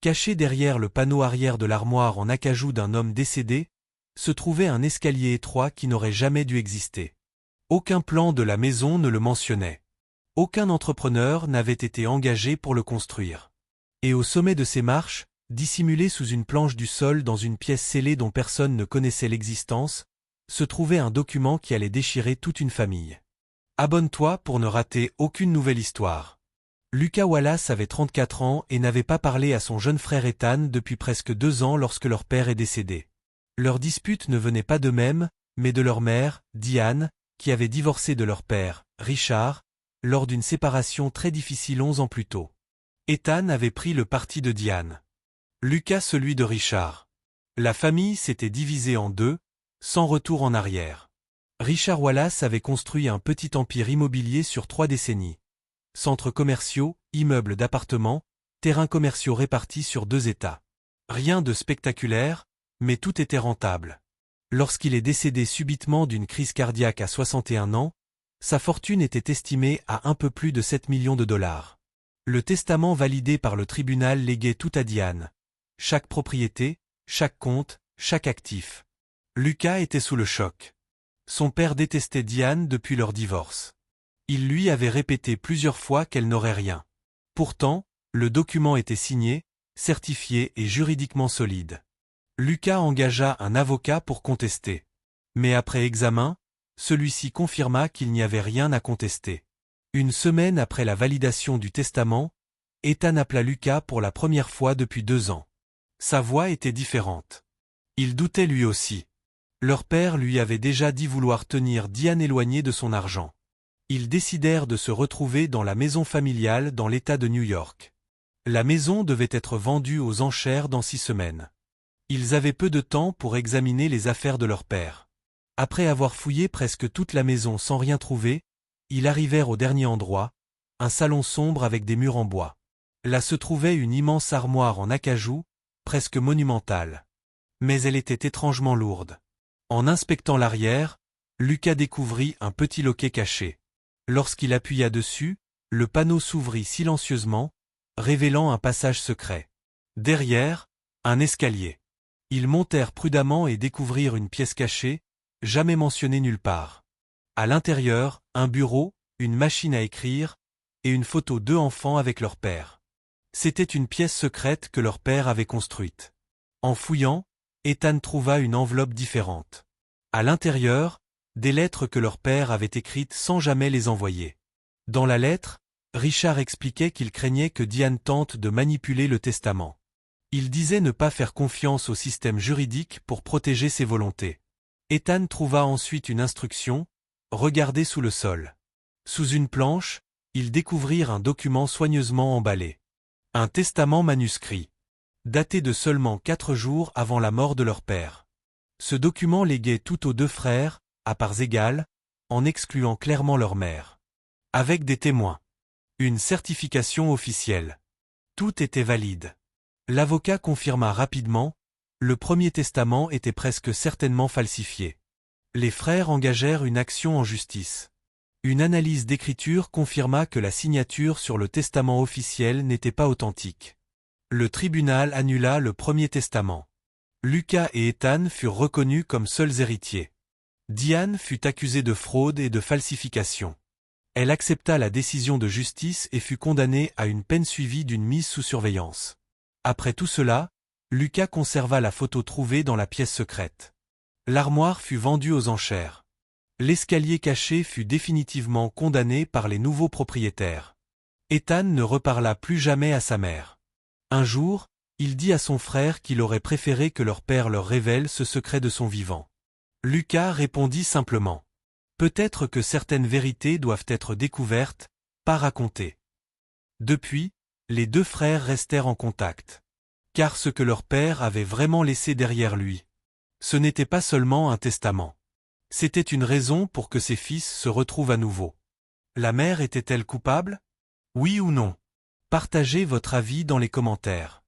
Caché derrière le panneau arrière de l'armoire en acajou d'un homme décédé, se trouvait un escalier étroit qui n'aurait jamais dû exister. Aucun plan de la maison ne le mentionnait. Aucun entrepreneur n'avait été engagé pour le construire. Et au sommet de ces marches, dissimulé sous une planche du sol dans une pièce scellée dont personne ne connaissait l'existence, se trouvait un document qui allait déchirer toute une famille. Abonne-toi pour ne rater aucune nouvelle histoire. Lucas Wallace avait 34 ans et n'avait pas parlé à son jeune frère Ethan depuis presque 2 ans lorsque leur père est décédé. Leur dispute ne venait pas d'eux-mêmes, mais de leur mère, Diane, qui avait divorcé de leur père, Richard, lors d'une séparation très difficile 11 ans plus tôt. Ethan avait pris le parti de Diane. Lucas celui de Richard. La famille s'était divisée en deux, sans retour en arrière. Richard Wallace avait construit un petit empire immobilier sur 3 décennies. Centres commerciaux, immeubles d'appartements, terrains commerciaux répartis sur 2 États. Rien de spectaculaire, mais tout était rentable. Lorsqu'il est décédé subitement d'une crise cardiaque à 61 ans, sa fortune était estimée à un peu plus de 7 millions de dollars. Le testament validé par le tribunal léguait tout à Diane. Chaque propriété, chaque compte, chaque actif. Lucas était sous le choc. Son père détestait Diane depuis leur divorce. Il lui avait répété plusieurs fois qu'elle n'aurait rien. Pourtant, le document était signé, certifié et juridiquement solide. Lucas engagea un avocat pour contester. Mais après examen, celui-ci confirma qu'il n'y avait rien à contester. Une semaine après la validation du testament, Ethan appela Lucas pour la première fois depuis 2 ans. Sa voix était différente. Il doutait lui aussi. Leur père lui avait déjà dit vouloir tenir Diane éloignée de son argent. Ils décidèrent de se retrouver dans la maison familiale dans l'État de New York. La maison devait être vendue aux enchères dans 6 semaines. Ils avaient peu de temps pour examiner les affaires de leur père. Après avoir fouillé presque toute la maison sans rien trouver, ils arrivèrent au dernier endroit, un salon sombre avec des murs en bois. Là se trouvait une immense armoire en acajou, presque monumentale. Mais elle était étrangement lourde. En inspectant l'arrière, Lucas découvrit un petit loquet caché. Lorsqu'il appuya dessus, le panneau s'ouvrit silencieusement, révélant un passage secret. Derrière, un escalier. Ils montèrent prudemment et découvrirent une pièce cachée, jamais mentionnée nulle part. À l'intérieur, un bureau, une machine à écrire, et une photo d'2 enfants avec leur père. C'était une pièce secrète que leur père avait construite. En fouillant, Ethan trouva une enveloppe différente. À l'intérieur, des lettres que leur père avait écrites sans jamais les envoyer. Dans la lettre, Richard expliquait qu'il craignait que Diane tente de manipuler le testament. Il disait ne pas faire confiance au système juridique pour protéger ses volontés. Ethan trouva ensuite une instruction, regardez sous le sol. Sous une planche, ils découvrirent un document soigneusement emballé. Un testament manuscrit. Daté de seulement 4 jours avant la mort de leur père. Ce document léguait tout aux 2 frères, à parts égales, en excluant clairement leur mère. Avec des témoins. Une certification officielle. Tout était valide. L'avocat confirma rapidement, le premier testament était presque certainement falsifié. Les frères engagèrent une action en justice. Une analyse d'écriture confirma que la signature sur le testament officiel n'était pas authentique. Le tribunal annula le premier testament. Lucas et Ethan furent reconnus comme seuls héritiers. Diane fut accusée de fraude et de falsification. Elle accepta la décision de justice et fut condamnée à une peine suivie d'une mise sous surveillance. Après tout cela, Lucas conserva la photo trouvée dans la pièce secrète. L'armoire fut vendue aux enchères. L'escalier caché fut définitivement condamné par les nouveaux propriétaires. Ethan ne reparla plus jamais à sa mère. Un jour, il dit à son frère qu'il aurait préféré que leur père leur révèle ce secret de son vivant. Lucas répondit simplement. Peut-être que certaines vérités doivent être découvertes, pas racontées. Depuis, les 2 frères restèrent en contact. Car ce que leur père avait vraiment laissé derrière lui, ce n'était pas seulement un testament. C'était une raison pour que ses fils se retrouvent à nouveau. La mère était-elle coupable? Oui ou non? Partagez votre avis dans les commentaires.